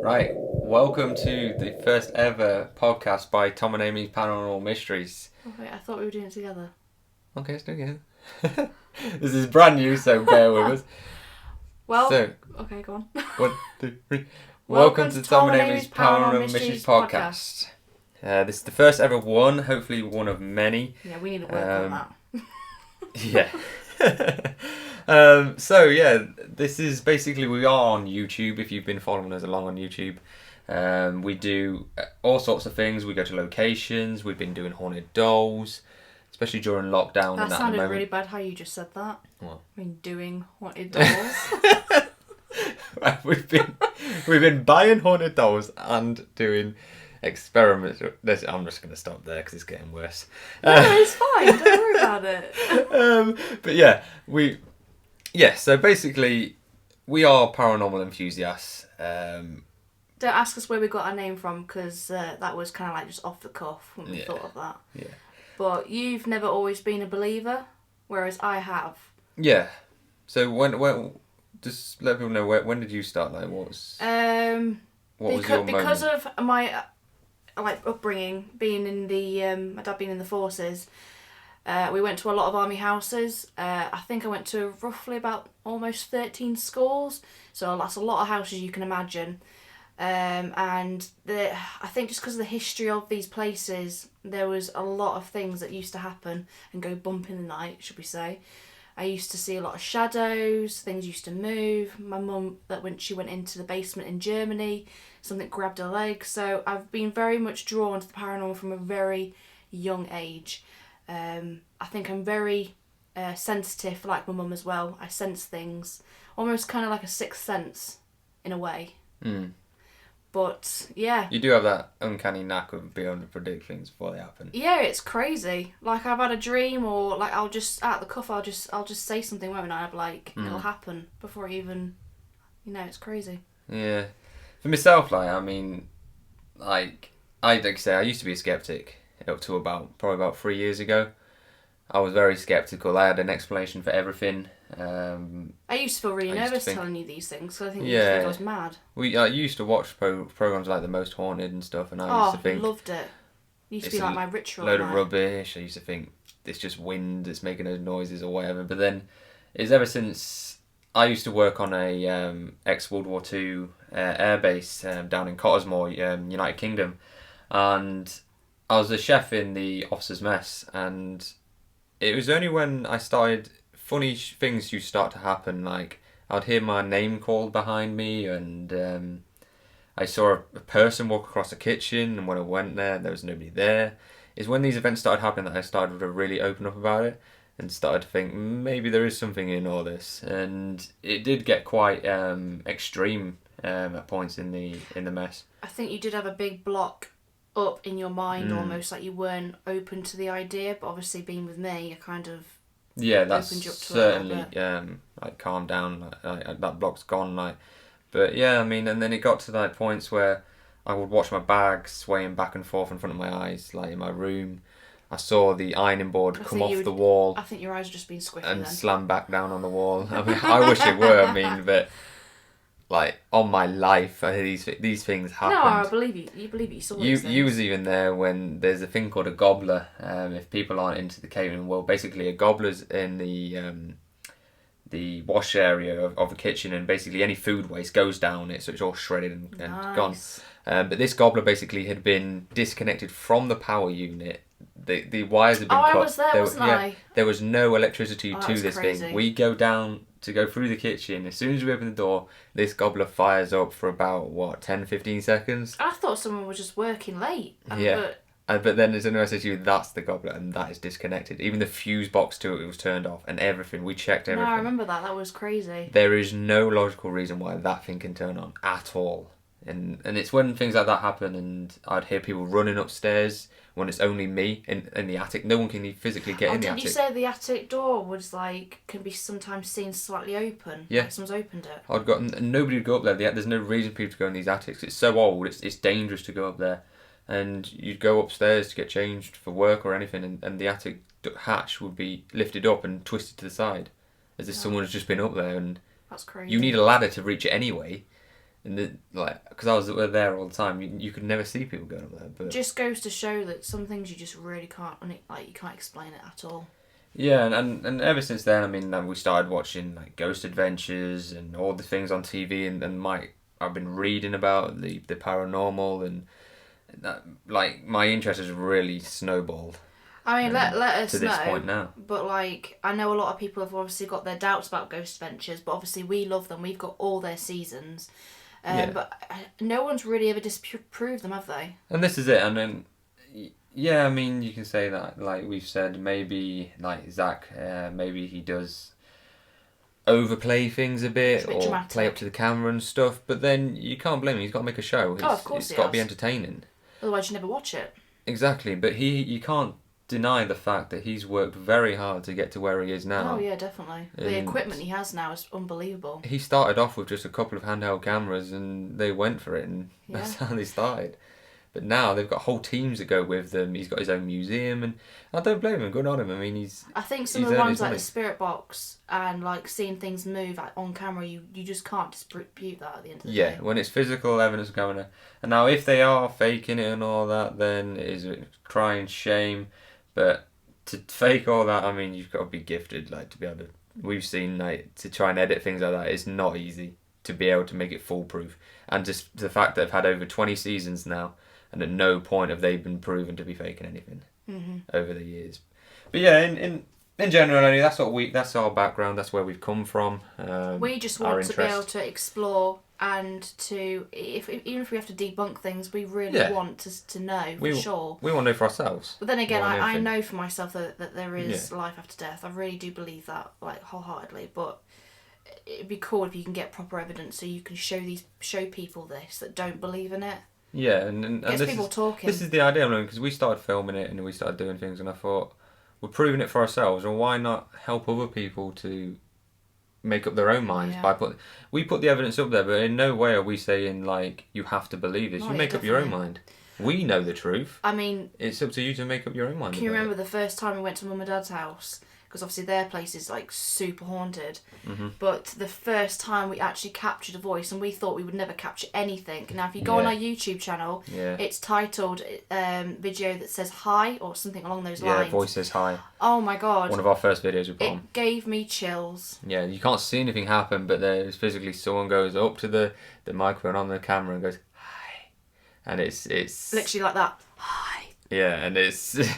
Right, welcome to the first ever podcast by Tom and Amy's Paranormal Mysteries. Oh wait, I thought we were doing it together. Okay, let's do it again. This is brand new, so bear with us. Well, So, okay, go on. 1, 2, 3. Welcome to Tom and Amy's Paranormal Mysteries podcast. This is the first ever one, hopefully one of many. Yeah, we need to work on that. Yeah. This is basically, we are on YouTube, if you've been following us along on YouTube. We do all sorts of things. We go to locations. We've been doing haunted dolls, especially during lockdown. That sounded really bad how you just said that. What? I mean, doing haunted dolls. we've been buying haunted dolls and doing experiments. I'm just going to stop there because it's getting worse. No, it's fine. Don't worry about it. So basically, we are paranormal enthusiasts. Don't ask us where we got our name from, because that was kind of like just off the cuff when we thought of that. Yeah. But you've never always been a believer, whereas I have. Yeah. So when just let people know when did you start? Like what was your moment? Because of my upbringing, being in the my dad being in the forces. We went to a lot of army houses. I think I went to roughly about almost 13 schools. So that's a lot of houses you can imagine. I think just because of the history of these places, there was a lot of things that used to happen and go bump in the night, should we say. I used to see a lot of shadows, things used to move. My mum, when she went into the basement in Germany, something grabbed her leg. So I've been very much drawn to the paranormal from a very young age. I think I'm very sensitive, like my mum as well. I sense things, almost kind of like a sixth sense, in a way. Mm. But yeah, you do have that uncanny knack of being able to predict things before they happen. Yeah, it's crazy. Like I've had a dream, or like I'll just out of the cuff, I'll just say something, won't I? I'm like, it'll happen before even, it's crazy. Yeah, for myself, like I say, I used to be a skeptic up to probably about 3 years ago. I was very skeptical. I had an explanation for everything. I used to feel really nervous telling you these things, because I think you yeah, think I was mad. I used to watch programs like The Most Haunted and stuff, and I used to think... loved it. It used to be like my ritual. Load of rubbish. I used to think it's just wind that's making those noises or whatever. But then it's ever since I used to work on a ex-World War II air base down in Cottesmore, United Kingdom, and I was a chef in the officers' mess, and it was only when I started, funny things used to start to happen, like I'd hear my name called behind me, and I saw a person walk across the kitchen, and when I went there was nobody there. It's when these events started happening that I started to really open up about it, and started to think, maybe there is something in all this. And it did get quite extreme at points in the mess. I think you did have a big block up in your mind, almost like you weren't open to the idea, but obviously being with me, I kind of that's opened you up to certainly it calmed down, that block's gone, but yeah, and then it got to like points where I would watch my bag swaying back and forth in front of my eyes, like in my room. I saw the ironing board come off the wall. I think your eyes have just been squiffing and then. slam back down on the wall. I wish it were, but like on my life, these things happened. No, I believe you. You believe you saw these things. You was even there when there's a thing called a gobbler. If people aren't into the catering world, basically a gobbler's in the wash area of the kitchen, and basically any food waste goes down it, so it's all shredded and gone. But this gobbler basically had been disconnected from the power unit. The wires had been cut. I was there, wasn't I? There was no electricity to this crazy. thing. We go down to go through the kitchen. As soon as we open the door, this gobbler fires up for about 10-15 seconds. I thought someone was just working late. But then as soon as I said to you, that's the gobbler, and that is disconnected. Even the fuse box to it was turned off, and everything. We checked everything. No, I remember that. That was crazy. There is no logical reason why that thing can turn on at all. And it's when things like that happen, and I'd hear people running upstairs when it's only me in the attic. No one can physically get in the attic. Did you say the attic door was can be sometimes seen slightly open? Yeah. Like someone's opened it. Nobody would go up there. There's no reason for people to go in these attics. It's so old. It's dangerous to go up there. And you'd go upstairs to get changed for work or anything, and the attic hatch would be lifted up and twisted to the side, as if someone has just been up there. And that's crazy. You need a ladder to reach it anyway. And because I was there all the time, you could never see people going up there. But just goes to show that some things you just really can't, you can't explain it at all. yeah, and ever since then, I mean, we started watching like Ghost Adventures and all the things on TV, and I've been reading about the paranormal, and that, like, my interest has really snowballed. I mean, let us to this know. point now. But like, I know a lot of people have obviously got their doubts about Ghost Adventures, but obviously we love them. We've got all their seasons. But no one's really ever disproved them, have they? And this is it. And then, yeah, I mean, you can say that, like we've said, maybe, like Zach, maybe he does overplay things a bit or dramatic. Play up to the camera and stuff. But then you can't blame him. He's got to make a show. Of course it's got to be entertaining. Otherwise, you never watch it. Exactly. But you can't deny the fact that he's worked very hard to get to where he is now. Oh yeah, definitely. The equipment he has now is unbelievable. He started off with just a couple of handheld cameras and they went for it, and that's how they started. But now they've got whole teams that go with them. He's got his own museum, and I don't blame him. Good on him. I mean, I think some of the ones like the Spirit Box and like seeing things move on camera, you just can't dispute that at the end of the day. Yeah, when it's physical evidence coming in. And now if they are faking it and all that, then it is a crying shame. But to fake all that, I mean, you've got to be gifted, like, to be able to... We've seen, like, to try and edit things like that, it's not easy to be able to make it foolproof. And just the fact that they've had over 20 seasons now, and at no point have they been proven to be faking anything over the years. But yeah, in general, only that's our background, that's where we've come from. We just want to be able to explore and to, even if we have to debunk things, we really want to know for sure. We want to know for ourselves. But then again, I know for myself that there is life after death. I really do believe that, like, wholeheartedly. But it'd be cool if you can get proper evidence so you can show people this that don't believe in it. Yeah, and gets people talking. This is the idea, because we started filming it and we started doing things, and I thought, we're proving it for ourselves, and why not help other people to make up their own minds we put the evidence up there, but in no way are we saying, like, you have to believe this. You make up your own mind. We know the truth. I mean, it's up to you to make up your own mind. Can you remember the first time we went to Mum and Dad's house? Because obviously their place is like super haunted. But the first time we actually captured a voice, and we thought we would never capture anything. Now, if you go on our YouTube channel, it's titled video that says hi or something along those lines. Yeah, voice says hi. Oh my god! One of our first videos we put on. It gave me chills. Yeah, you can't see anything happen, but there's physically someone goes up to the microphone on the camera and goes hi, and it's literally like that. Hi. Yeah, and it's it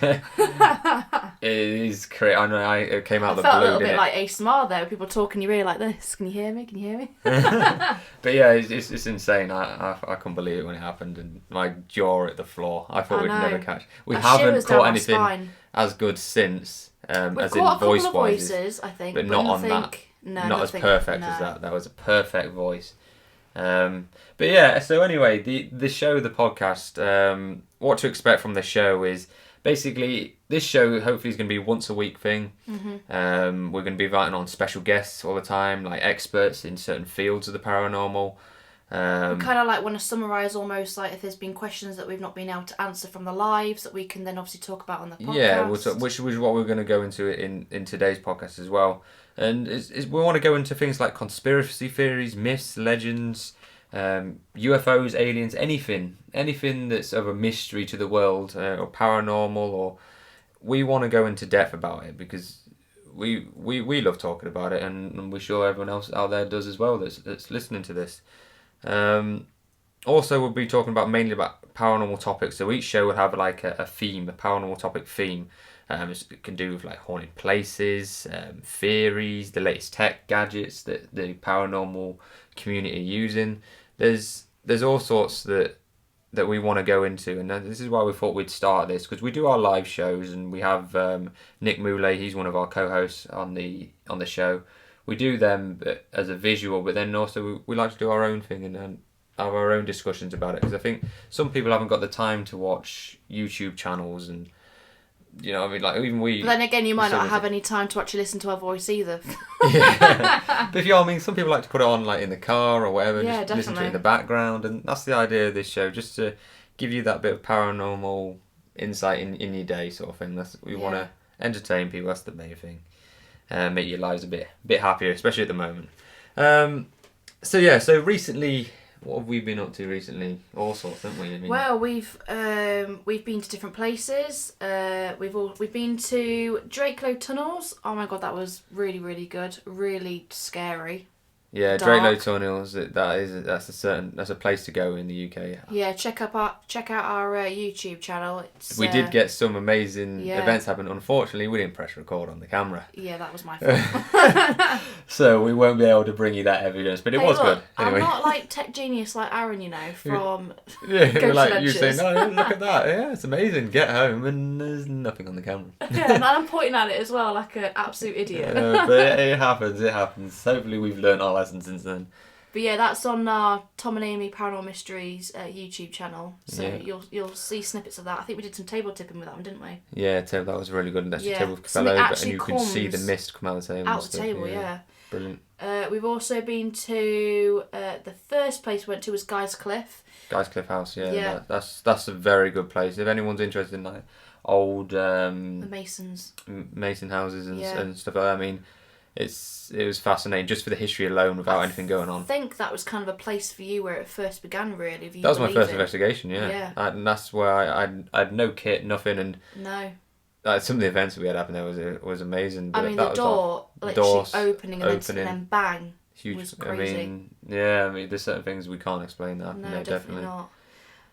is crazy. I know it came out of the blue. I felt a little bit like ASMR there, with people talking in your ear like this. Can you hear me? Can you hear me? But yeah, it's insane. I couldn't believe it when it happened, and my jaw at the floor. I thought we'd never catch. We haven't caught anything as good since, as in voice voices, I think, but not on that. No, not as perfect as that. That was a perfect voice. But yeah, so anyway, the show, the podcast, what to expect from the show is basically this show hopefully is going to be a once a week thing. We're going to be inviting on special guests all the time, like experts in certain fields of the paranormal. We kind of like want to summarise almost like if there's been questions that we've not been able to answer from the lives that we can then obviously talk about on the podcast. Yeah, which was what we're going to go into in today's podcast as well. And we want to go into things like conspiracy theories, myths, legends, UFOs, aliens, anything that's of a mystery to the world or paranormal, or we want to go into depth about it because we love talking about it, and we're sure everyone else out there does as well that's listening to this. Also, we'll be talking mainly about paranormal topics. So each show will have like a theme, a paranormal topic theme. It can do with like haunted places, theories, the latest tech gadgets that the paranormal community are using. There's all sorts that we want to go into, and this is why we thought we'd start this, because we do our live shows, and we have Nick Moulet, he's one of our co-hosts on the show. We do them as a visual, but then also we like to do our own thing and have our own discussions about it, because I think some people haven't got the time to watch YouTube channels, and you know, I mean, like even we. But then again, you might not have any time to actually listen to our voice either. Yeah, but I mean, some people like to put it on like in the car or whatever, yeah, just definitely. listen to it in the background, and that's the idea of this show, just to give you that bit of paranormal insight in your day, sort of thing. We want to entertain people. That's the main thing. Make your lives a bit happier, especially at the moment. So recently What have we been up to recently? All sorts, haven't we? I mean, Well, we've been to different places. We've been to Drakelow Tunnels. Oh my god, that was really, really good. Really scary. yeah, Dark. Drakelow Tunnels. That's a place to go in the UK. Yeah, check out our YouTube channel. We did get some amazing yeah. events happen. Unfortunately, we didn't press record on the camera. Yeah, that was my fault. So we won't be able to bring you that evidence, but it was look, good. Anyway. I'm not like tech genius like Aaron, you know, from yeah, Go like to you say, Lectures. no, look at that. Yeah, it's amazing. Get home and there's nothing on the camera. Yeah, and I'm pointing at it as well like an absolute idiot. But it happens. It happens. Hopefully, we've learned our lesson since then. But yeah, that's on our Tom and Amy Paranormal Mysteries YouTube channel. So Yeah. you'll see snippets of that. I think we did some table tipping with that one, didn't we? Yeah, that was really good. And that's Yeah. your table fell Something over, and actually you could see the comes mist come out of the table. Out the table, yeah. Brilliant. We've also been to the first place we went to was Guy's Cliff. Guy's Cliff House, yeah. Yeah. That's a very good place. If anyone's interested in like old The Masons. Mason houses and, Yeah. and stuff like that, I mean, it was fascinating just for the history alone without anything going on. I think that was kind of a place for you where it first began, really. If you That was my believe first it. investigation, yeah. Yeah. And that's where I had no kit, nothing, and No. some of the events that we had happen there was amazing. I But mean, that the was door the literally doors opening and then bang. huge. was crazy. I mean, yeah. I mean, there's certain things we can't explain that. No, definitely not.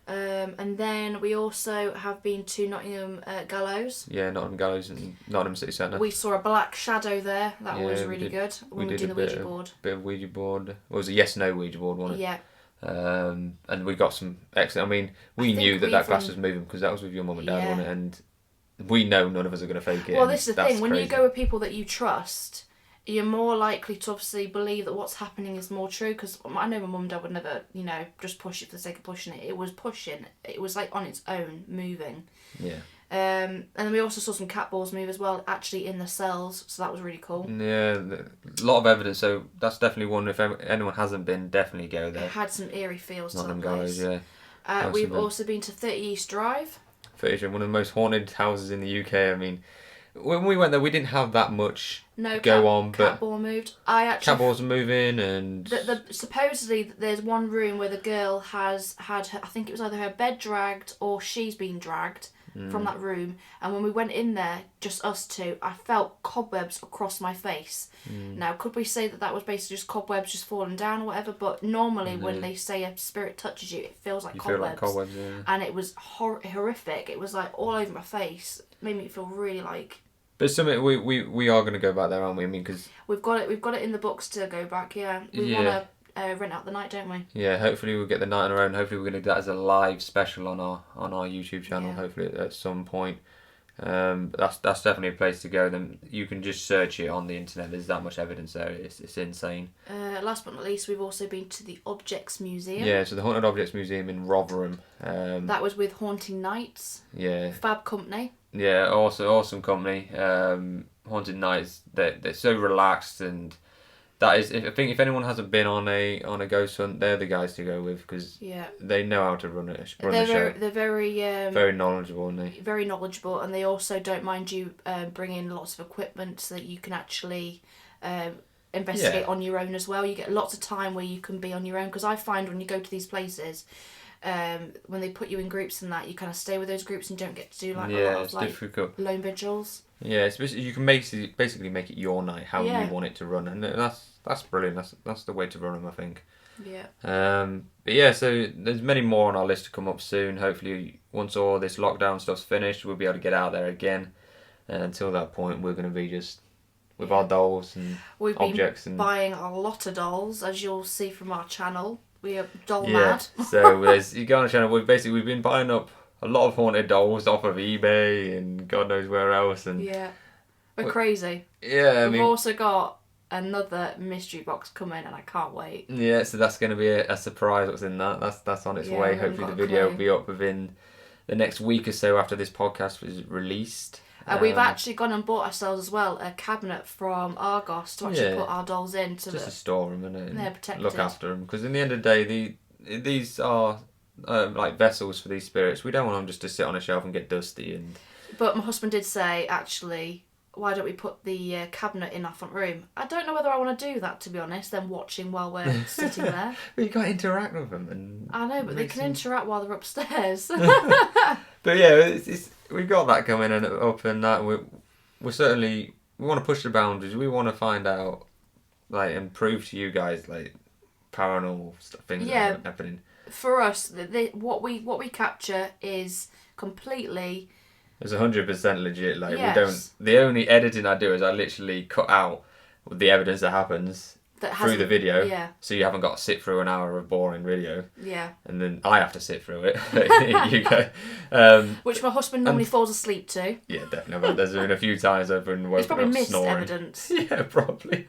And then we also have been to Nottingham Gallows. Yeah, Nottingham Gallows and Nottingham City Centre. We saw a black shadow there. That was Yeah, we really did- good when we did did a the Ouija board. bit of Ouija board. What was it? Yes, no Ouija board, wasn't it? Yeah. And we got some excellent. I mean, we think knew that we glass even- was moving because that was with your mum and dad, Yeah. wasn't it? And we know none of us are going to fake it. Well, and this is the that's thing. When you crazy. go with people that you trust, you're more likely to obviously believe that what's happening is more true. Because I know my mum and dad would never, just push it for the sake of pushing it. It was pushing. It was like on its own, moving. Yeah. And then we also saw some cat balls move as well, actually in the cells. So that was really cool. Yeah, a lot of evidence. So that's definitely one. If anyone hasn't been, definitely go there. It had some eerie feels to Nottingham that place. Gallows, yeah. We've Awesome. also been to 30 East Drive. Footage of one of the most haunted houses in the UK. I mean, when we went there, we didn't have that much No go cat, on, cat but ball moved. I actually cat balls are moving and supposedly there's one room where the girl has had her, I think it was either her bed dragged or she's been dragged from that room, and when we went in there, just us two, I felt cobwebs across my face. Now, could we say that was basically just cobwebs just falling down or whatever? But normally when they say a spirit touches you, it feels like you cobwebs. feel like cobwebs. Yeah. And it was horrific. It was like all over my face. It made me feel really like. But something we are going to go back there, aren't we? I mean, because We've got it in the books to go back. Yeah, we Yeah. want to rent out the night, don't we? yeah, hopefully we'll get the night on our own. Hopefully we're going to do that as a live special on our YouTube channel. Yeah. Hopefully at some point. That's definitely a place to go. Then you can just search it on the internet. There's that much evidence there. It's insane. Last but not least, we've also been to the Objects Museum. Yeah, so the Haunted Objects Museum in Rotherham. That was with Haunting Nights. Yeah, Fab company. yeah, awesome company. Haunted Nights. They're so relaxed, and that is. I think if anyone hasn't been on a ghost hunt, they're the guys to go with because Yeah. they know how to run the show. They're Very knowledgeable, aren't they? very knowledgeable, and they also don't mind you bringing lots of equipment so that you can actually investigate Yeah. on your own as well. You get lots of time where you can be on your own, because I find when you go to these places, when they put you in groups and that, you kind of stay with those groups and don't get to do like a lot Yeah, of it's like difficult. lone vigils. Yeah, especially you can basically make it your night how Yeah. you want it to run, and that's brilliant. That's the way to run them, I think. Yeah. But yeah, so there's many more on our list to come up soon. Hopefully, once all this lockdown stuff's finished, we'll be able to get out there again. And until that point, we're going to be just with our dolls and We've objects been and buying a lot of dolls, as you'll see from our channel. We are doll yeah. mad. So you go on the channel. We've been buying up a lot of haunted dolls off of eBay and God knows where else. And Yeah. We're crazy. yeah, I We've mean, also got another mystery box coming, and I can't wait. yeah. So that's going to be a surprise. What's in that? That's on its Yeah, way. we haven't Hopefully, the got a video will clue. be up within the next week or so after this podcast was released. We've actually gone and bought ourselves as well a cabinet from Argos to actually Yeah. put our dolls in. So just to that store them and they're protected. look after them, because in the end of the day, these are like vessels for these spirits. We don't want them just to sit on a shelf and get dusty. And But my husband did say, actually, why don't we put the cabinet in our front room? I don't know whether I want to do that, to be honest, them watching while we're sitting there. But you can't interact with them. And I know, but they can interact while they're upstairs. But yeah, we've got that coming and up, and that we're certainly, we want to push the boundaries. We want to find out, like, and prove to you guys, like, paranormal stuff, things that are happening. For us, what we capture is completely... It's 100% legit. Like, yes. we don't... The only editing I do is I literally cut out the evidence that happens through the video. Yeah. So you haven't got to sit through an hour of boring video. Yeah. And then I have to sit through it. You go. Which my husband normally falls asleep to. Yeah, definitely. There's been a few times I've been woken He's probably up missed snoring. evidence. Yeah, probably.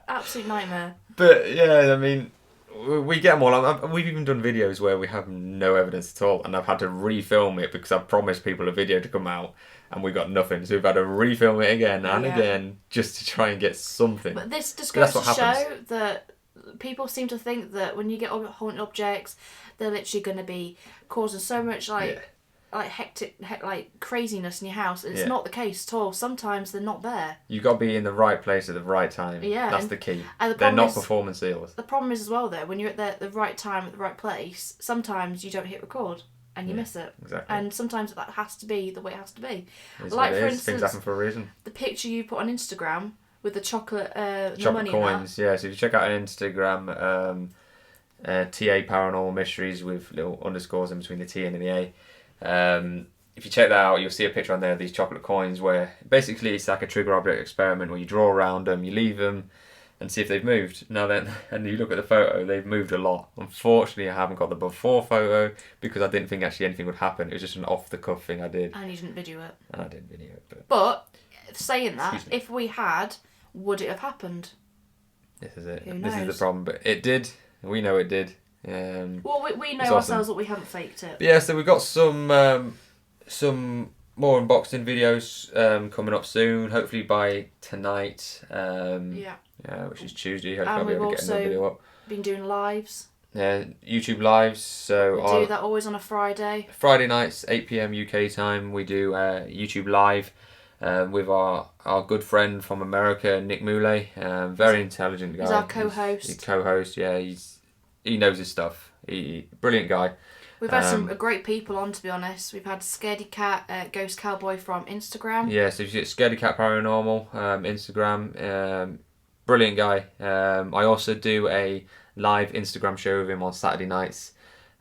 Absolute nightmare. But yeah, I mean, we get them all. We've even done videos where we have no evidence at all, and I've had to refilm it because I've promised people a video to come out, and we got nothing. So we've had to refilm it again and again just to try and get something. But this just goes to show that people seem to think that when you get haunted objects, they're literally going to be causing so much hectic, craziness in your house. It's not the case at all. Sometimes they're not there. You've got to be in the right place at the right time. Yeah, that's the key. They're not performance seals. The problem is as well though, when you're at the right time at the right place, sometimes you don't hit record and you miss it. Exactly. And sometimes that has to be the way it has to be. It's like, for instance, things happen for a reason. The picture you put on Instagram with the chocolate chocolate coins. Yeah, so if you check out on Instagram, TA Paranormal Mysteries with little underscores in between the T and the A. If you check that out, you'll see a picture on there of these chocolate coins where basically it's like a trigger object experiment where you draw around them, you leave them, and see if they've moved. Now then, and you look at the photo, they've moved a lot. Unfortunately, I haven't got the before photo because I didn't think actually anything would happen. It was just an off-the-cuff thing I did. And you didn't video it. And I didn't video it. But saying that, if we had, would it have happened? This is it. Who knows? This is the problem. But it did. We know it did. Well, we know ourselves that we haven't faked it. But yeah, so we've got some more unboxing videos coming up soon. Hopefully by tonight. Which is Tuesday. Hopefully I'll be able to get another video up. Been doing lives. Yeah, YouTube lives. So we do that always on a Friday. Friday nights, 8 PM UK time. We do YouTube live with our good friend from America, Nick Moulay. Very intelligent guy. He's our co-host. He's co-host. Yeah, he knows his stuff. Brilliant guy. We've had some great people on, to be honest. We've had Scaredy Cat, Ghost Cowboy from Instagram. Yeah, so if you get Scaredy Cat Paranormal, Instagram, brilliant guy. I also do a live Instagram show with him on Saturday nights.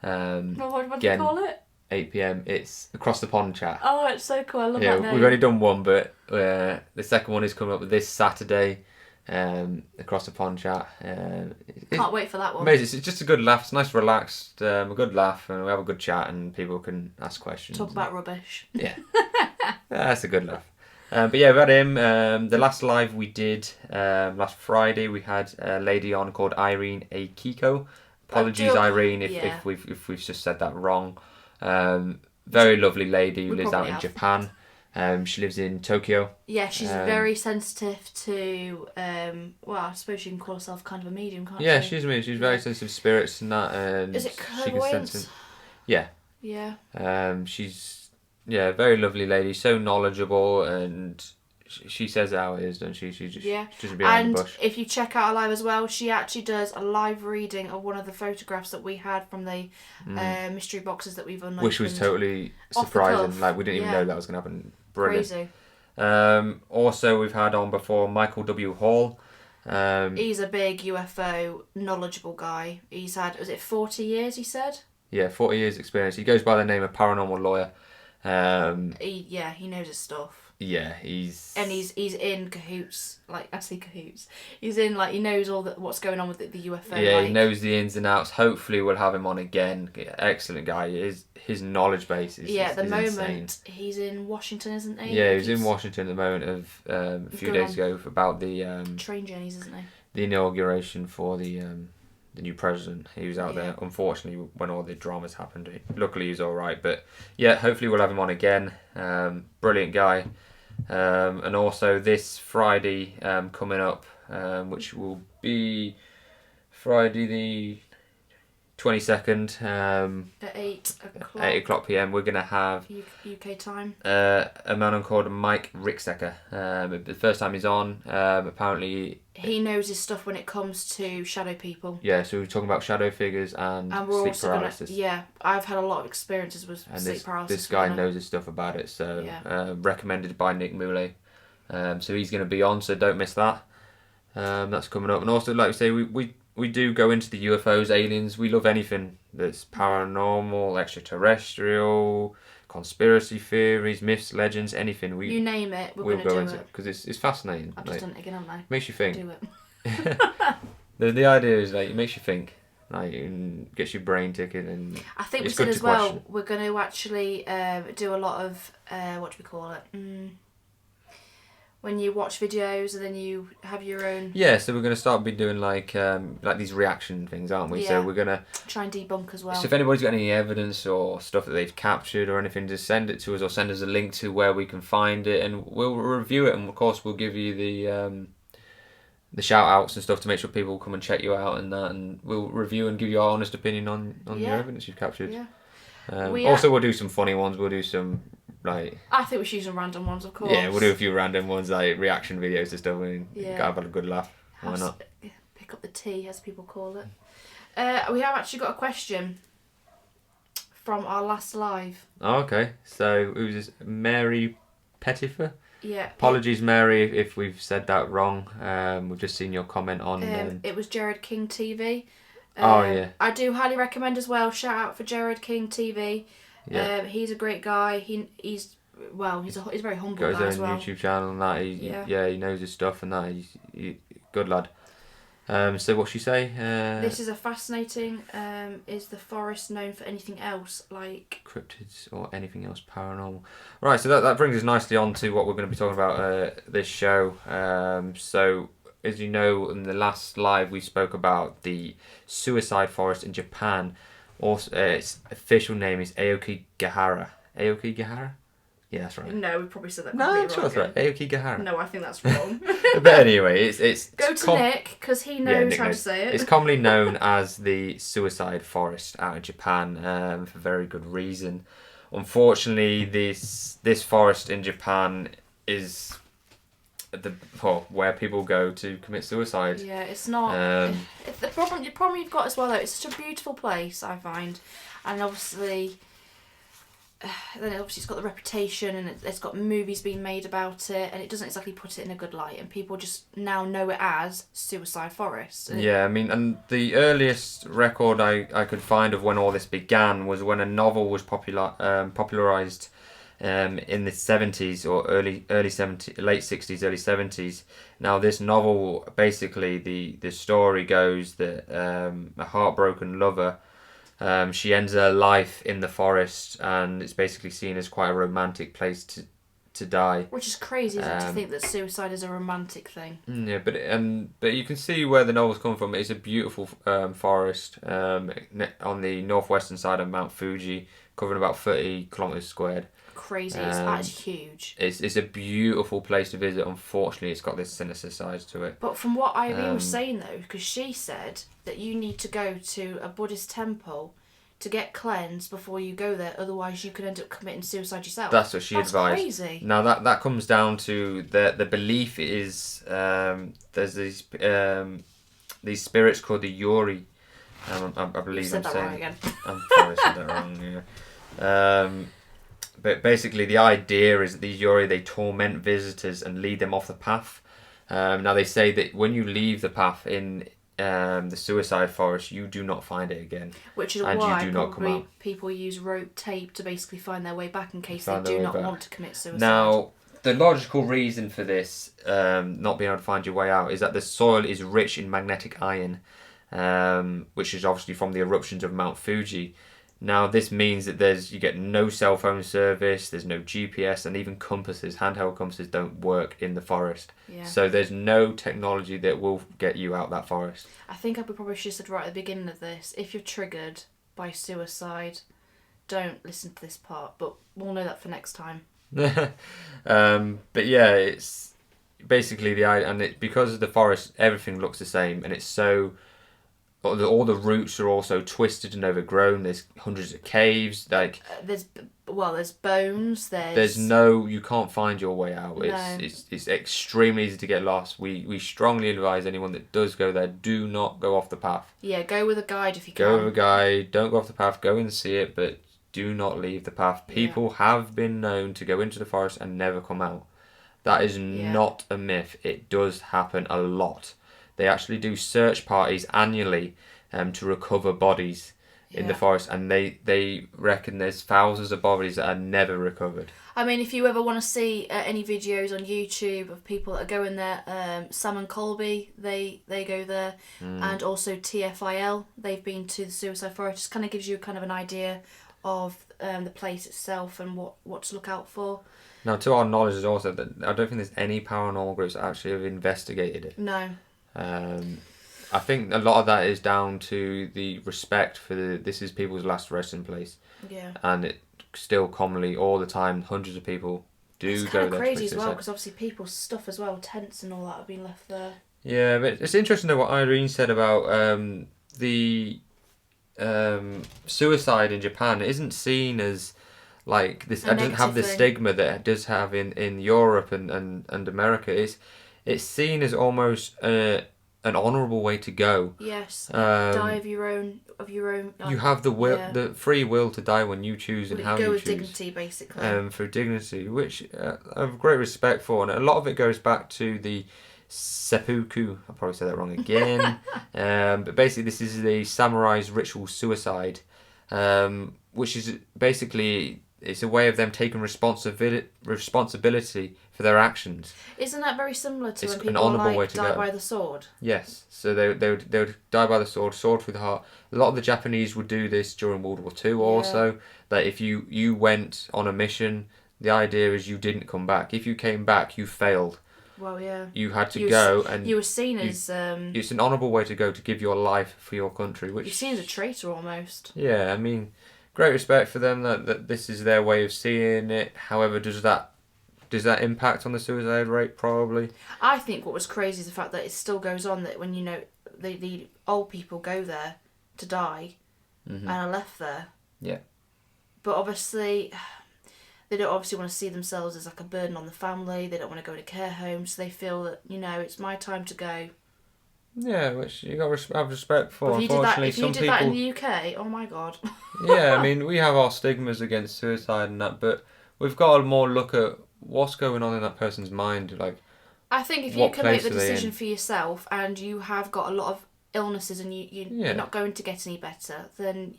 What do you call it? 8 PM. It's Across the Pond Chat. Oh, it's so cool. I love that name. We've only done one, but the second one is coming up this Saturday. Across the Pond Chat. Can't wait for that one. Amazing. It's just a good laugh. It's nice, relaxed, a good laugh, and we have a good chat, and people can ask questions. Talk about rubbish. Yeah. That's a good laugh. But yeah, we had him. The last live we did last Friday, we had a lady on called Irene Akiko. Apologies, Irene, if we've just said that wrong. Very lovely lady who lives out in Japan. She lives in Tokyo. Yeah, she's very sensitive to, I suppose you can call herself kind of a medium, can't she? Yeah, she's a medium. She's very sensitive to spirits and that. And is it clairvoyance? Yeah. Yeah. She's, very lovely lady, so knowledgeable, and she says it how it is, doesn't she? She just doesn't behind the bush. And if you check out her live as well, she actually does a live reading of one of the photographs that we had from the mystery boxes that we've unopened. Which was totally surprising. Like, we didn't even know that was going to happen. Brilliant. Crazy. Also, we've had on before Michael W. Hall. He's a big UFO knowledgeable guy. He's had, was it 40 years, he said? Yeah, 40 years experience. He goes by the name of Paranormal Lawyer. He knows his stuff. Yeah, he's in cahoots. Like, I say cahoots. He's in, like, he knows all what's going on with the UFO. Yeah, he knows the ins and outs. Hopefully we'll have him on again. Excellent guy. His knowledge base is at the moment insane. He's in Washington, isn't he? Yeah, he was in Washington at the moment of a few days ago about the train journeys, isn't he? The inauguration for the new president. He was out there, unfortunately, when all the dramas happened. Luckily, he was all right. But yeah, hopefully we'll have him on again. Brilliant guy. And also this Friday coming up, which will be Friday the 22nd, At 8 o'clock. 8 o'clock p.m. We're gonna have UK time. a man called Mike Ricksecker. The first time he's on, apparently he knows his stuff when it comes to shadow people. Yeah, so we're talking about shadow figures and we're sleep also paralysis. I've had a lot of experiences with And sleep paralysis. This guy knows his stuff about it, so recommended by Nick Moulay. So he's going to be on, so don't miss that. That's coming up. And also, like we say, we do go into the UFOs, aliens. We love anything that's paranormal, extraterrestrial, conspiracy theories, myths, legends, anything. You name it, we'll go into it. because it's fascinating. I've just done it again, haven't I? Makes you think. Do it. The idea is like it makes you think. Like, it gets your brain ticking, and I think we said as well we're going to actually do a lot of what do we call it? When you watch videos and then you have your own. Yeah, so we're going to start be doing like these reaction things, aren't we? Yeah. So we're going to try and debunk as well. So if anybody's got any evidence or stuff that they've captured or anything, just send it to us or send us a link to where we can find it, and we'll review it. And of course, we'll give you the shout outs and stuff to make sure people come and check you out and that, and we'll review and give you our honest opinion on your evidence you've captured. Yeah. We'll do some funny ones. We'll do some I think we should use some random ones, of course. Yeah, we'll do a few random ones like reaction videos and stuff. And gotta have a good laugh. Why not? Pick up the tea, as people call it. We have actually got a question from our last live. Oh, okay. So it was this Mary Pettifer. Yeah. Apologies, Mary, if we've said that wrong. We've just seen your comment on. It was Jared King TV. Yeah. I do highly recommend as well. Shout out for Jared King TV. Yeah. He's a great guy. He's a very humble guy as well. Got his own YouTube channel and that. He knows his stuff and that. He's good lad. So what's she say? This is a fascinating. Is the forest known for anything else like cryptids or anything else paranormal? Right. So that brings us nicely on to what we're going to be talking about this show. So as you know, in the last live we spoke about the suicide forest in Japan. Also, its official name is Aokigahara. Aokigahara? Yeah, that's right. No, we probably said that. No, I'm sure that's right. Aokigahara. No, I think that's wrong. But anyway, it's go to Nick because he knows how to say it. It's commonly known as the suicide forest out of Japan, for very good reason. Unfortunately, this forest in Japan is where people go to commit suicide. Yeah, it's not. The problem you've got as well, though, it's such a beautiful place, I find, and obviously, it's got the reputation, and it's got movies being made about it, and it doesn't exactly put it in a good light, and people just now know it as Suicide Forest. Yeah, I mean, and the earliest record I could find of when all this began was when a novel was popularised. In the 70s or late 60s, early 70s. Now, this novel, basically, the story goes that a heartbroken lover, she ends her life in the forest, and it's basically seen as quite a romantic place to die. Which is crazy, isn't it, to think that suicide is a romantic thing. Yeah, but you can see where the novel's come from. It's a beautiful forest on the northwestern side of Mount Fuji, covering about 30 kilometres squared. Crazy, it's huge. It's a beautiful place to visit. Unfortunately, it's got this sinister side to it. But from what Irene was saying, though, because she said that you need to go to a Buddhist temple to get cleansed before you go there, otherwise you could end up committing suicide yourself. That's what she advised. Crazy. Now that comes down to the belief is there's these spirits called the Yuri. I believe said I'm that saying wrong again. I'm probably said that wrong. Yeah. But basically, the idea is that these Yuri, they torment visitors and lead them off the path. Now, they say that when you leave the path in the suicide forest, you do not find it again. Which is why people use rope tape to basically find their way back in case they do not want to commit suicide. Now, the logical reason for this not being able to find your way out is that the soil is rich in magnetic iron, which is obviously from the eruptions of Mount Fuji. Now, this means that you get no cell phone service, there's no GPS, and even compasses, handheld compasses, don't work in the forest. Yeah. So there's no technology that will get you out that forest. I think I probably should have said right at the beginning of this, if you're triggered by suicide, don't listen to this part, but we'll know that for next time. But yeah, it's basically because of the forest, everything looks the same, and it's so all the roots are also twisted and overgrown. There's hundreds of caves. Like There's bones. you can't find your way out. No. It's extremely easy to get lost. We strongly advise anyone that does go there, do not go off the path. Yeah, go with a guide if you can. Go with a guide. Don't go off the path. Go and see it, but do not leave the path. People have been known to go into the forest and never come out. That is not a myth. It does happen a lot. They actually do search parties annually to recover bodies in the forest, and they reckon there's thousands of bodies that are never recovered. I mean, if you ever want to see any videos on YouTube of people that are going there, Sam and Colby, they go there, and also TFIL, they've been to the Suicide Forest. Just kind of gives you kind of an idea of the place itself and what to look out for. Now, to our knowledge, is also that I don't think there's any paranormal groups that actually have investigated it. No. I think a lot of that is down to the respect for this is people's last resting place. Yeah. And it still commonly, all the time, hundreds of people do go there. It's kind of crazy as well, because obviously people's stuff as well, tents and all that have been left there. Yeah, but it's interesting though what Irene said about the suicide in Japan. It isn't seen as like this. It doesn't have the stigma that it does have in Europe and America. It's seen as almost an honourable way to go. Yes, die of your own. You have the will, the free will to die when you choose and how you choose. Go with dignity, basically. For dignity, which I have great respect for, and a lot of it goes back to the seppuku. I probably said that wrong again. But basically, this is the samurai's ritual suicide, which is basically. It's a way of them taking responsibility for their actions. Isn't that very similar to when people die by the sword? Yes. So they would die by the sword through the heart. A lot of the Japanese would do this during World War II also. That if you went on a mission, the idea is you didn't come back. If you came back, you failed. Well, yeah. You had to go and... You were seen as... It's an honourable way to go, to give your life for your country. Which you're seen as a traitor, almost. Yeah, I mean... Great respect for them that this is their way of seeing it. However, does that impact on the suicide rate? Probably. I think what was crazy is the fact that it still goes on, that when the old people go there to die and are left there. Yeah. But obviously, they don't obviously want to see themselves as like a burden on the family. They don't want to go to care homes. So they feel that it's my time to go. Yeah, which you got to have respect for. If you did that in the UK, oh my god. Yeah, I mean, we have our stigmas against suicide and that, but we've got to more look at what's going on in that person's mind. Like, I think if you can make the decision for yourself and you have got a lot of illnesses and you're not going to get any better, then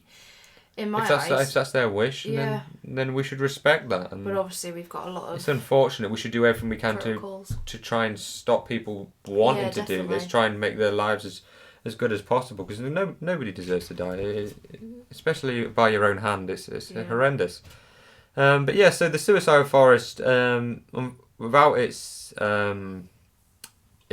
in my eyes... If that's their wish, then we should respect that. And but obviously we've got a lot of... It's unfortunate. We should do everything we can to try and stop people wanting to do this, try and make their lives as good as possible, because nobody deserves to die, especially by your own hand. It's horrendous. But yeah, so the Suicide Forest, without its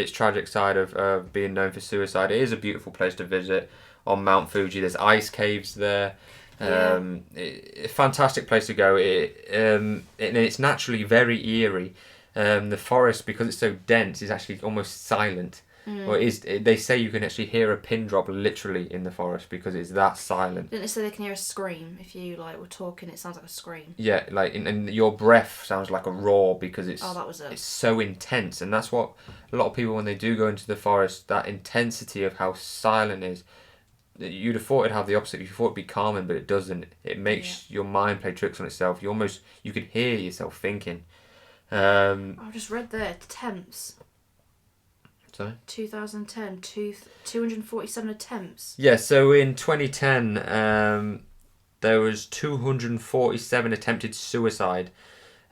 tragic side of being known for suicide, it is a beautiful place to visit. On Mount Fuji, there's ice caves there. A fantastic place to go. It's naturally very eerie. The forest, because it's so dense, is actually almost silent. Or they say you can actually hear a pin drop literally in the forest because it's that silent. Didn't they say they can hear a scream if you were talking? It sounds like a scream. Yeah, and your breath sounds like a roar because it's that was it. It's so intense, and that's what a lot of people, when they do go into the forest, that intensity of how silent it is. You'd have thought it'd have the opposite. You thought it'd be calming, but it doesn't. It makes your mind play tricks on itself. You can hear yourself thinking. I've just read there, attempts. Sorry? 2010, 247 attempts. Yeah, so in 2010, there was 247 attempted suicide.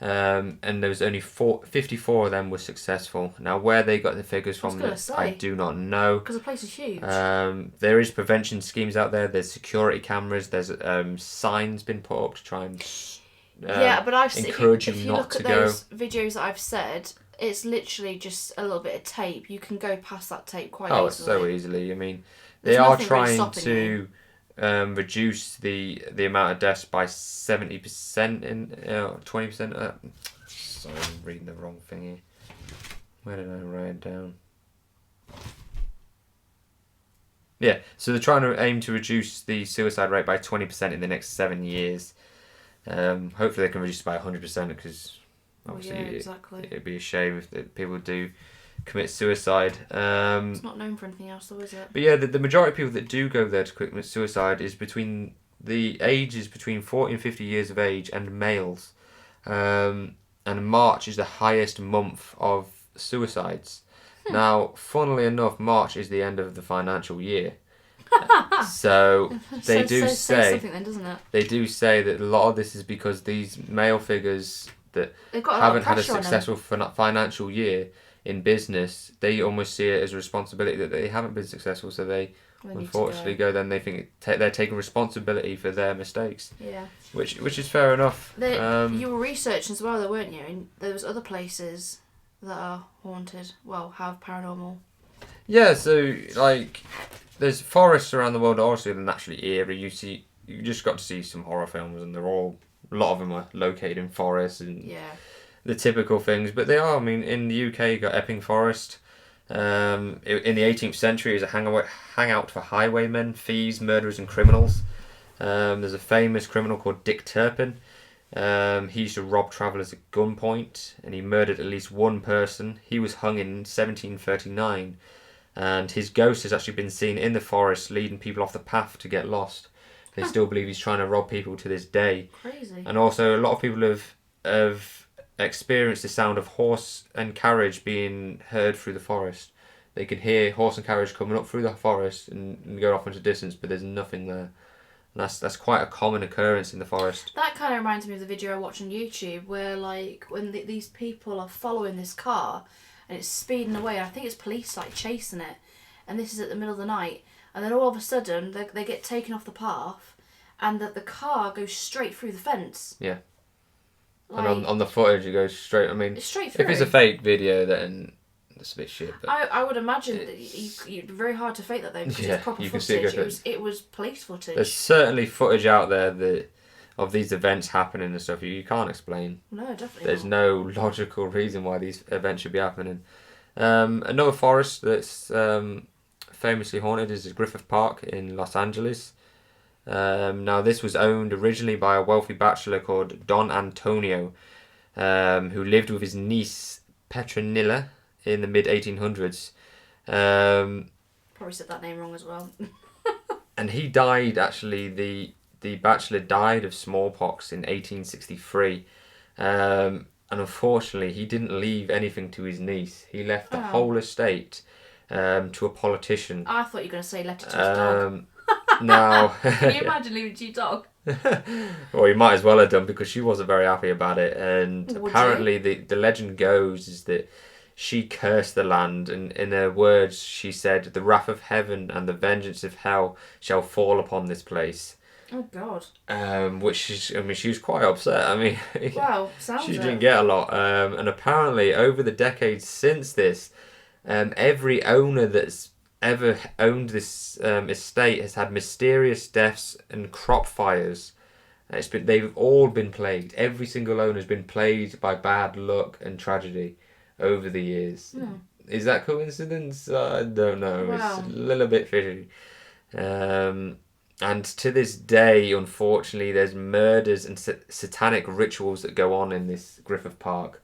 And there was only 54 of them were successful. Now, where they got the figures from, I do not know. Because the place is huge. There is prevention schemes out there. There's security cameras. There's signs been put up to try and but I've encourage you not to go. If you look at those videos that I've said, it's literally just a little bit of tape. You can go past that tape quite easily. Oh, so easily. I mean, they are trying to reduce the amount of deaths by 70% in 20%. Sorry, I'm reading the wrong thing here. Where did I write it down? Yeah, so they're trying to aim to reduce the suicide rate by 20% in the next 7 years. Hopefully they can reduce it by 100% because obviously exactly. it'd be a shame if people do commit suicide. It's not known for anything else, though, is it? But yeah, the majority of people that do go there to commit suicide is the ages between 40 and 50 years of age and males. And March is the highest month of suicides. Now, funnily enough, March is the end of the financial year. So they says something then, doesn't it? They do say that a lot of this is because these male figures that got haven't had a successful financial year in business, they almost see it as a responsibility that they haven't been successful, so they unfortunately go. Then they think they're taking responsibility for their mistakes. Yeah. Which is fair enough. You were researching as well, though, weren't you? And there was other places that are haunted. Well, have paranormal. Yeah. So like, there's forests around the world, obviously, they're naturally eerie. You just got to see some horror films, and a lot of them are located in forests and the typical things. But they are. I mean, in the UK, you got Epping Forest. In the 18th century, it was a hangout for highwaymen, thieves, murderers, and criminals. There's a famous criminal called Dick Turpin. He used to rob travellers at gunpoint, and he murdered at least one person. He was hung in 1739. And his ghost has actually been seen in the forest leading people off the path to get lost. They still believe he's trying to rob people to this day. Crazy. And also, a lot of people have experienced the sound of horse and carriage being heard through the forest. They can hear horse and carriage coming up through the forest and going off into distance, but there's nothing there. And that's quite a common occurrence in the forest. That kind of reminds me of the video I watched on YouTube where, like, when these people are following this car and it's speeding away, and I think it's police like chasing it, and this is at the middle of the night, and then all of a sudden they get taken off the path, and the car goes straight through the fence. Yeah. Like, and on the footage it goes straight. I mean, it's straight through. If it's a fake video, then it's a bit shit. But I would imagine that it'd be very hard to fake that though, because it's proper footage. It was police footage. There's certainly footage out there of these events happening and stuff you can't explain. No, definitely There's not. no logical reason why these events should be happening. Another forest that's famously haunted is Griffith Park in Los Angeles. Now, this was owned originally by a wealthy bachelor called Don Antonio, who lived with his niece Petronilla in the mid-1800s. Probably said that name wrong as well. And he died, actually, the bachelor died of smallpox in 1863. And unfortunately, he didn't leave anything to his niece. He left the whole estate to a politician. I thought you were going to say left it to his dog. Now, can you imagine leaving it to your dog? Well, he might as well have done, because she wasn't very happy about it. And Would apparently, the legend goes is that she cursed the land, and in her words, she said, "The wrath of heaven and the vengeance of hell shall fall upon this place." Oh God. Which is, I mean, she was quite upset. I mean, wow, sounds she didn't get a lot. And apparently, over the decades since this, every owner that's ever owned this estate has had mysterious deaths and crop fires. They've all been plagued. Every single owner has been plagued by bad luck and tragedy over the years. Is that coincidence? I don't know. Wow. It's a little bit fishy. And to this day, unfortunately, there's murders and satanic rituals that go on in this Griffith Park.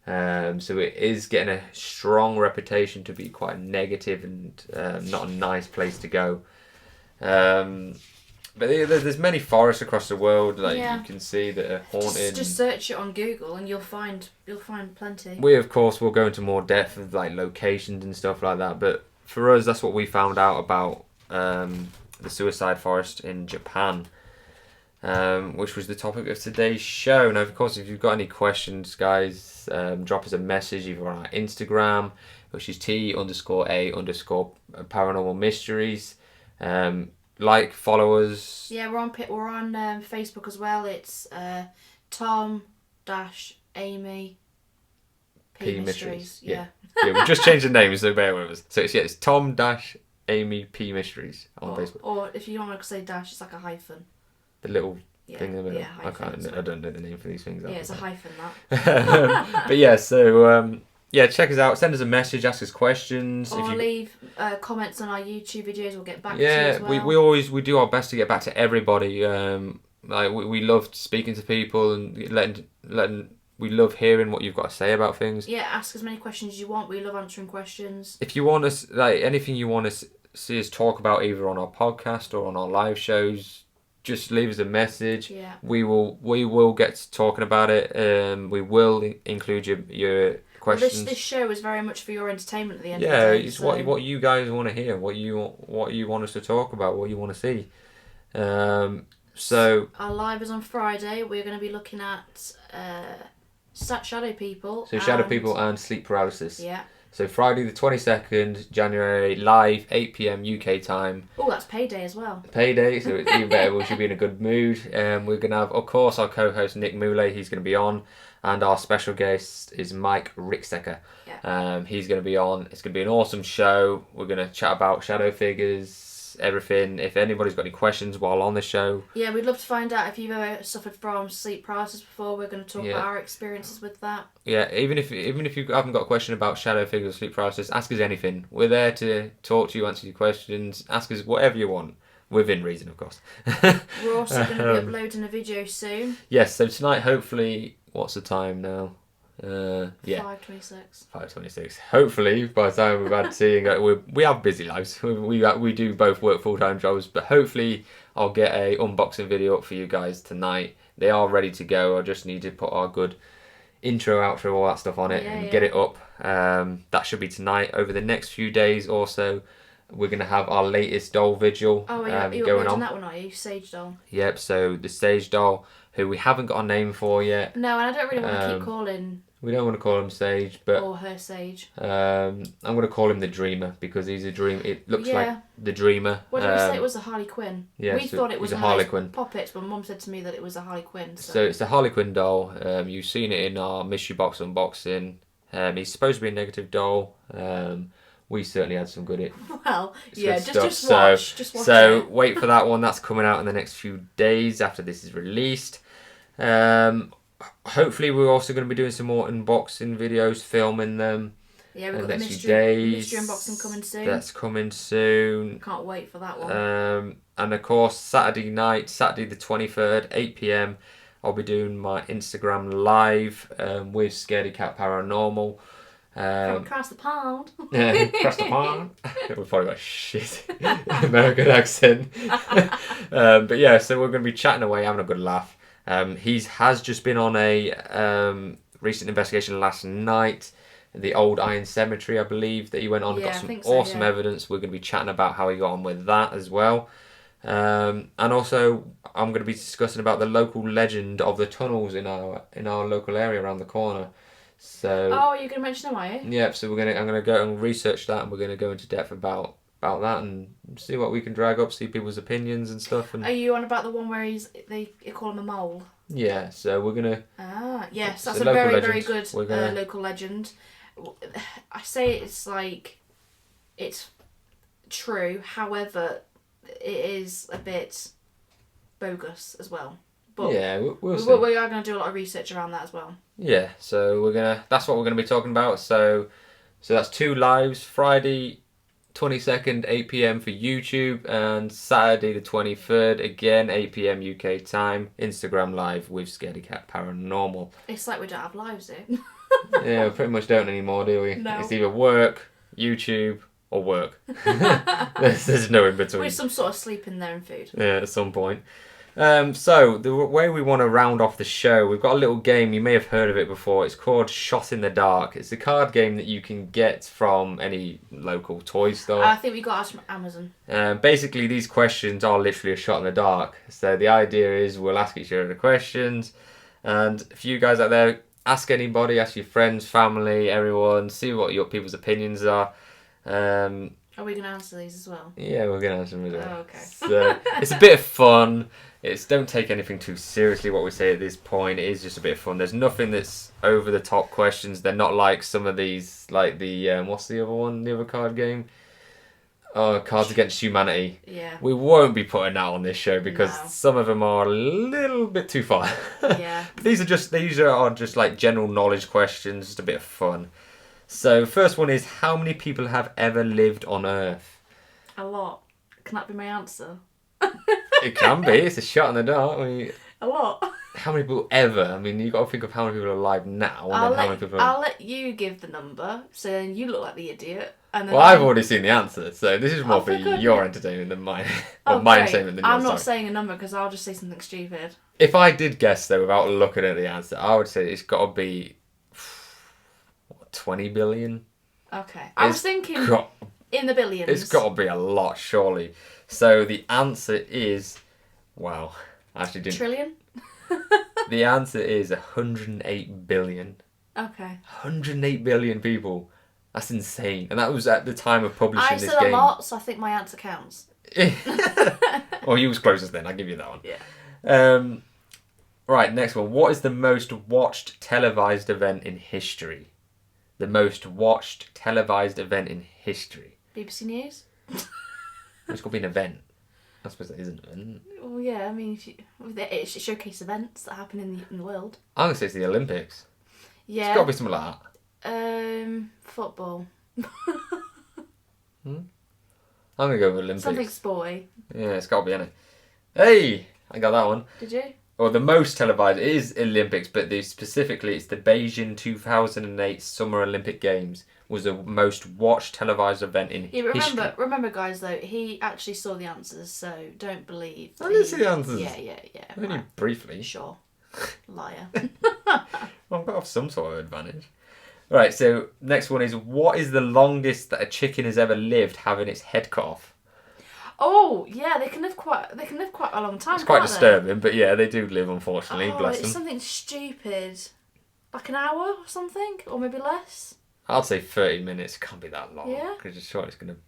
So it is getting a strong reputation to be quite negative and not a nice place to go. But there's many forests across the world, like you can see, that are haunted. Just search it on Google and you'll find plenty. We of course will go into more depth of like locations and stuff like that. But for us, that's what we found out about the suicide forest in Japan. Which was the topic of today's show. Now, of course, if you've got any questions, guys, drop us a message either on our Instagram, which is T_A_paranormal mysteries. Like, follow us. Yeah, we're on Facebook as well. It's Tom-Amy P Mysteries. Yeah. Yeah, we just changed the name, so bear with us. So it's Tom-Amy P Mysteries on Facebook. Or if you don't want to say dash, it's like a hyphen. The little thing in the middle. Hyphen, I don't know the name for these things. Yeah, it's a hyphen, that. But yeah, so yeah, check us out. Send us a message. Ask us questions. Or leave comments on our YouTube videos. We'll get back to you Yeah, as well. we do our best to get back to everybody. Like we love speaking to people and letting. We love hearing what you've got to say about things. Yeah, ask as many questions as you want. We love answering questions. If you want us, like anything you want to see us talk about, either on our podcast or on our live shows, just leave us a message. Yeah. We will get to talking about it. We will include your questions. Well, this show is very much for your entertainment at the end yeah, of the day. it's what you guys want to hear, what you want us to talk about, what you want to see. So our live is on Friday. We're going to be looking at shadow people. So shadow people and sleep paralysis. Yeah. So Friday the 22nd January, live, 8 p.m. UK time. Oh, that's payday as well. Payday, so it's even better. We should be in a good mood. We're going to have, of course, our co-host Nick Moulay. He's going to be on. And our special guest is Mike Ricksecker. Yeah. He's going to be on. It's going to be an awesome show. We're going to chat about shadow figures, everything. If anybody's got any questions while on the show, yeah, we'd love to find out if you've ever suffered from sleep paralysis before. We're going to talk about our experiences with that. Yeah, even if you haven't got a question about shadow figures or sleep paralysis, ask us anything. We're there to talk to you, answer your questions, ask us whatever you want, within reason, of course. We're also going to be uploading a video soon. Yes, so tonight, hopefully, what's the time now? 5:26. 5:26. Hopefully, by the time we've had tea, we have busy lives. We do both work full-time jobs, but hopefully I'll get a unboxing video up for you guys tonight. They are ready to go. I just need to put our good intro, outro, all that stuff on it and get it up. That should be tonight. Over the next few days also, we're going to have our latest doll vigil you're going on. that one, are you? Sage doll. Yep, so the Sage doll, who we haven't got a name for yet. No, and I don't really want to keep calling... We don't want to call him Sage, but... Or her Sage. I'm going to call him the Dreamer, because he's a dream. It looks like the Dreamer. What did we say it was a Harley Quinn? Yeah, we thought it was a Harley Quinn puppet, but Mum said to me that it was a Harley Quinn. So it's the Harley Quinn doll. You've seen it in our mystery box unboxing. He's supposed to be a negative doll. We certainly had some good Well, yeah, stuff. just watch. Just watch so it. Wait for that one. That's coming out in the next few days after this is released. Hopefully we're also going to be doing some more unboxing videos, filming them. Yeah, we've got the mystery unboxing coming soon. That's coming soon. Can't wait for that one. And of course, Saturday night, Saturday the 23rd, 8 p.m, I'll be doing my Instagram live with Scaredy Cat Paranormal. From across the pond. Yeah, across the pond. We've probably got shit American accent. But yeah, so we're going to be chatting away, having a good laugh. He has just been on a recent investigation last night, the old Iron Cemetery, I believe, that he went on. Got some awesome evidence. We're going to be chatting about how he got on with that as well. And also, I'm going to be discussing about the local legend of the tunnels in our local area around the corner. So. Oh, you're going to mention them, are you? Yeah. So I'm gonna go and research that, and we're going to go into depth about that and see what we can drag up, see people's opinions and stuff. And are you on about the one where they call him a mole? Yeah. So we're gonna. Yes, that's a very very good local legend. I say it's true. However, it is a bit bogus as well. But yeah, we'll see. We are going to do a lot of research around that as well. Yeah, so that's what we're gonna be talking about. So that's 2 lives, Friday 22nd, 8 p.m. for YouTube, and Saturday the 23rd, again 8 p.m. UK time, Instagram live with Scaredy Cat Paranormal. It's like we don't have lives, eh? Yeah, we pretty much don't anymore, do we? No. It's either work, YouTube, or work. There's no in between. With some sort of sleep in there and food. Yeah, at some point. So the way we want to round off the show, we've got a little game. You may have heard of it before. It's called Shot in the Dark. It's a card game that you can get from any local toy store. I think we got ours from Amazon. Basically, these questions are literally a shot in the dark. So the idea is we'll ask each other the questions, and if you guys out there, ask anybody, ask your friends, family, everyone, see what your people's opinions are. Are we going to answer these as well? Yeah, we're going to answer them as well. Oh, okay. So it's a bit of fun. Don't take anything too seriously what we say at this point. It is just a bit of fun. There's nothing that's over the top questions. They're not like some of these, like the, what's the other one, the other card game? Oh, Cards Against Humanity. Yeah. We won't be putting that on this show because some of them are a little bit too far. Yeah. These are just like general knowledge questions, just a bit of fun. So, first one is, how many people have ever lived on Earth? A lot. Can that be my answer? It can be. It's a shot in the dark. A lot. How many people ever? I mean, you've got to think of how many people are alive now, and then how many people are... I'll let you give the number, so then you look like the idiot. And then Well, I've already seen the answer, so this is more for goodness. your entertainment than mine. Oh, my great. entertainment than yours. I'm not sorry. saying a number because I'll just say something stupid. If I did guess, though, without looking at the answer, I would say it's got to be... 20 billion? Okay. I was thinking in the billions. It's got to be a lot, surely. So the answer is... Wow. I actually didn't... Trillion? The answer is 108 billion. Okay. 108 billion people. That's insane. And that was at the time of publishing this game. I said a lot, so I think my answer counts. Well, you was closest then. I'll give you that one. Yeah. Right, next one. What is the most watched televised event in history? The most watched televised event in history. BBC News? It's got to be an event. I suppose that is an event. Well, yeah, I mean, it showcase events that happen in the world. I'm going to say it's the Olympics. Yeah. It's got to be something like that. Football. I'm going to go with Olympics. Something sporty. Yeah, it's got to be, innit? Hey! I got that one. Did you? Or the most televised is Olympics, but specifically it's the Beijing 2008 Summer Olympic Games was the most watched televised event in history. Remember, guys, though, he actually saw the answers, so don't believe. I did see the answers. Yeah. Only right. briefly. Sure. Liar. Well, I've got some sort of advantage. Right, so next one is, what is the longest that a chicken has ever lived having its head cut off? Oh, yeah, they can live quite a long time. It's quite can't disturbing, but yeah, they do live, unfortunately. Bless it's them. something stupid, like an hour or something, or maybe less. I'd say 30 minutes. It can't be that long. Yeah. Because you're sure it's going to,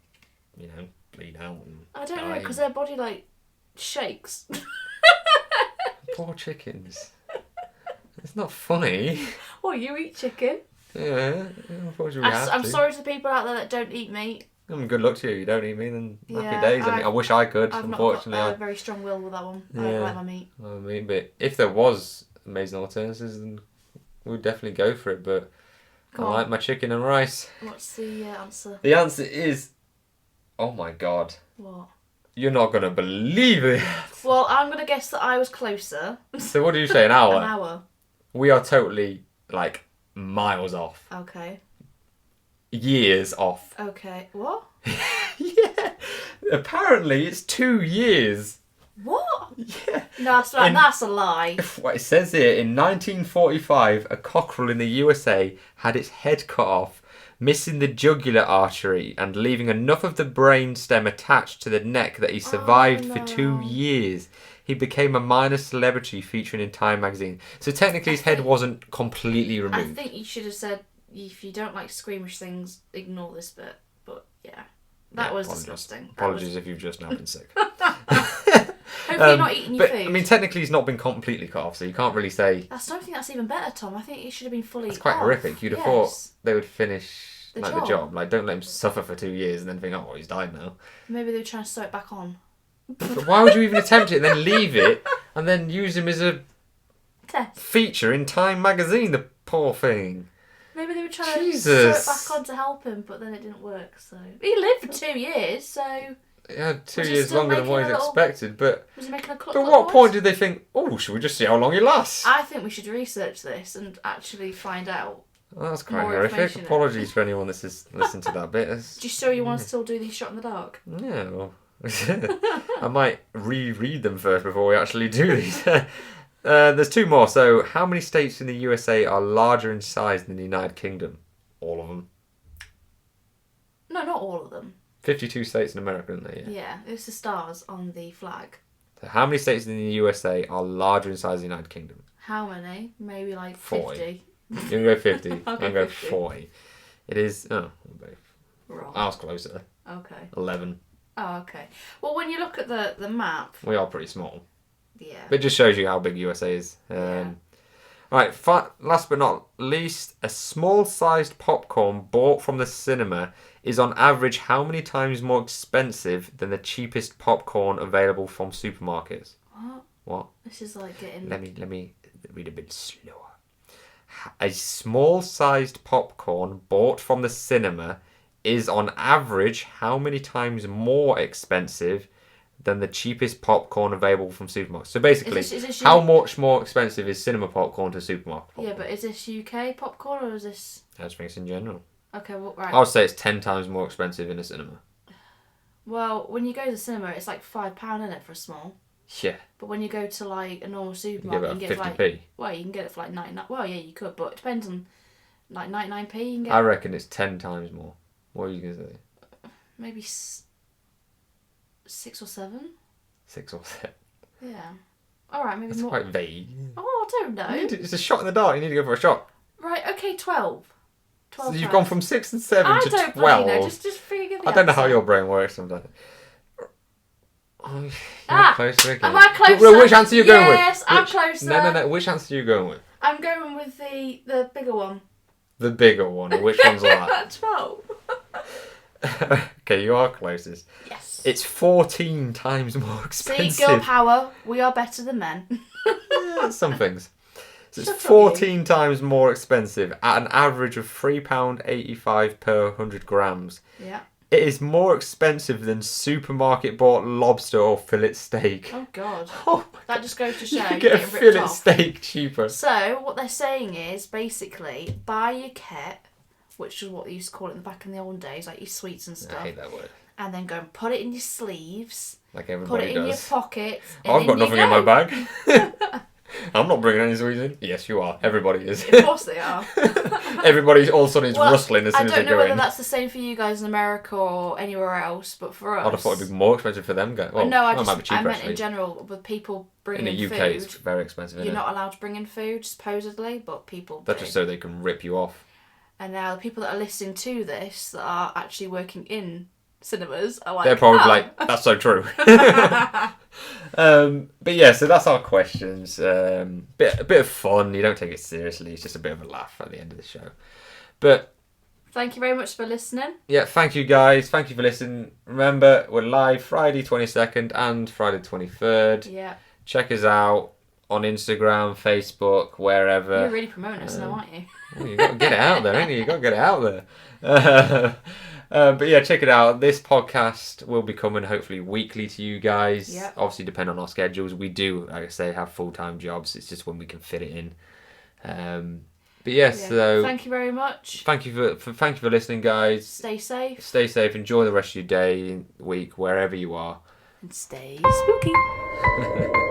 bleed out and I don't know, die. because their body, like, shakes. Poor chickens. It's not funny. Well, you eat chicken. Yeah, unfortunately we have I'm to. sorry to the people out there that don't eat meat. Good luck to you. You don't eat me, then happy Yeah, days. I wish I could. I've Unfortunately, not got a very strong will with that one. I don't like my meat. I mean, but if there was amazing alternatives, then we'd definitely go for it. But I like my chicken and rice. What's the answer? The answer is, oh my god, What? you're not gonna believe it. Well, I'm gonna guess that I was closer. So what do you say? An hour? An hour. We are totally like miles off. Okay. Years off. Okay. What? Yeah. Apparently, it's 2 years. What? Yeah. No, that's a lie. What it says here, in 1945, a cockerel in the USA had its head cut off, missing the jugular artery and leaving enough of the brain stem attached to the neck that he survived for 2 years. He became a minor celebrity featuring in Time magazine. So technically his head wasn't completely removed. I think you should have said, if you don't like squeamish things, ignore this bit. But yeah, that was disgusting. Apologies if you've just now been sick. Hopefully you're not eating your food. I mean, technically he's not been completely cut off, so you can't really say... I don't think that's even better, Tom. I think it should have been fully It's quite off. horrific. You'd have thought they would finish the job. Like, don't let him suffer for 2 years and then think, oh, he's died now. Maybe they were trying to sew it back on. But why would you even attempt it and then leave it and then use him as a feature in Time magazine, the poor thing? Maybe they were trying to sew it back on to help him, but then it didn't work. So he lived for 2 years, so... Yeah, 2 years longer than what he's expected, but... Was he making a cluck? But what point did they think, oh, should we just see how long he lasts? I think we should research this and actually find out. Well, that's quite horrific. Apologies for anyone that's just listened to that bit. Do you sure you want to still do these shot in the dark? Yeah, well... I might reread them first before we actually do these. There's 2 more. So, how many states in the USA are larger in size than the United Kingdom? All of them. No, not all of them. 52 states in America, isn't there? Yeah, it's the stars on the flag. So, how many states in the USA are larger in size than the United Kingdom? How many? Maybe like 40. 50. You can go 50. I'll go 50. 40. It is... Oh, Wrong. I was closer. Okay. 11. Oh, okay. Well, when you look at the map... We are pretty small. Yeah. But it just shows you how big USA is. Right, last but not least, a small-sized popcorn bought from the cinema is on average how many times more expensive than the cheapest popcorn available from supermarkets? What? What? This is like getting... Let me read a bit slower. A small-sized popcorn bought from the cinema is on average how many times more expensive than the cheapest popcorn available from supermarkets? So basically, Is this how much more expensive is cinema popcorn to supermarket popcorn? Yeah, but is this UK popcorn or is this... I just think it's in general. Okay, well, right. I would say it's 10 times more expensive in a cinema. Well, when you go to the cinema, it's like £5 in it for a small. Yeah. But when you go to like a normal You supermarket, you can get get it about for 50p. like... Well, you can get it for like 99... Well, yeah, you could, but it depends on... Like 99p you can get... I reckon it's 10 times more. What are you going to say? Maybe 6 or 7? 6 or 7. Yeah. Alright, maybe That's more... quite vague. Oh, I don't know. It's a shot in the dark. You need to go for a shot. Right, okay, 12. 12 So you've times. gone from 6 and 7 I to don't 12. bloody know, just figure the I don't know how answer. your brain works sometimes. Oh, you're closer again. Am I closer? Well, which answer are you going with? Yes, I'm closer. No. Which answer are you going with? I'm going with the bigger one. The bigger one. And which one's that? 12. Okay, you are closest. Yes. It's 14 times more expensive. See, girl power. We are better than men. Yeah, some things. So Shut it's up, 14 times more expensive at an average of £3.85 per 100 grams. Yeah. It is more expensive than supermarket bought lobster or fillet steak. Oh God. Oh, That just goes to show you can you're get a getting ripped fillet off. steak cheaper. So what they're saying is basically buy your kit, which is what they used to call it in the back in the old days, like your sweets and I stuff, hate that word. and then go and put it in your sleeves, Like put everybody it in your does. pockets. I've got nothing in my bag. bag. I'm not bringing any sweets in. Yes, you are. Everybody is. Of course they are. Everybody all of a sudden is rustling as soon as I they don't know go whether in. that's the same for you guys in America or anywhere else, but for us... I'd have thought it'd be more expensive for them. Well, no, it might be cheaper, I meant actually. in general, with people bringing In in the UK, food. it's very expensive, You're isn't it? not allowed to bring in food, supposedly, but people That's do. just so they can rip you off. And now the people that are listening to this that are actually working in cinemas are like... They're probably "Oh." like, that's so true. But yeah, so that's our questions. A bit of fun. You don't take it seriously. It's just a bit of a laugh at the end of the show. But Thank you very much for listening. yeah, thank you guys. Thank you for listening. Remember, we're live Friday 22nd and Friday 23rd. Yeah. Check us out on Instagram, Facebook, wherever. You're really promoting us now, aren't you? Well, you got to get it out there, ain't you? You got to get it out there. But yeah, check it out. This podcast will be coming hopefully weekly to you guys. Yep. Obviously, depend on our schedules. We do, like I say, have full-time jobs. It's just when we can fit it in. But yeah, so Thank you very much. thank you for listening, guys. Stay safe. Stay safe. Enjoy the rest of your day, week, wherever you are. And stay spooky.